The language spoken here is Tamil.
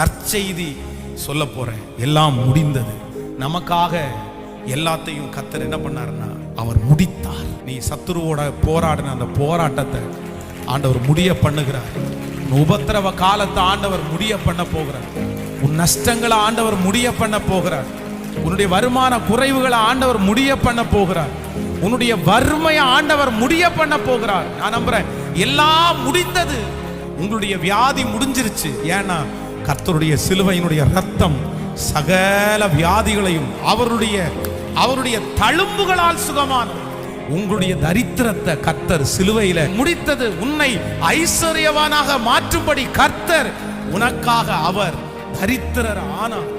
நற்செய்தி சொல்ல போறேன். எல்லாம் முடிந்தது. நமக்காக எல்லாத்தையும் கர்த்தர் என்ன பண்ணாருன்னா அவர் முடித்தார். நீ சத்துருவோட போராடின அந்த போராட்டத்தை ஆண்டவர் முடிய பண்ணுகிறார். உன் உபத்திரவ காலத்தை ஆண்டவர் முடிய பண்ண போகிறார். உன் நஷ்டங்களை ஆண்டவர் முடிய பண்ண போகிறார். உன்னுடைய வருமான குறைவுகளை ஆண்டவர் முடிய பண்ண போகிறார். உன்னுடைய வறுமையை ஆண்டவர் முடிய பண்ண போகிறார். நான் நம்புறேன் எல்லாம் முடிந்தது. உங்களுடைய வியாதி முடிஞ்சிருச்சு. ஏன்னா கர்த்தருடைய சிலுவையினுடைய ரத்தம் சகல வியாதிகளையும் அவருடைய தழும்புகளால் சுகமானது. உங்களுடைய தரித்திரத்தை கர்த்தர் சிலுவையில முடித்தது. உன்னை ஐஸ்வர்யவானாக மாற்றும்படி கர்த்தர் உனக்காக அவர் தரித்திரர் ஆனார்.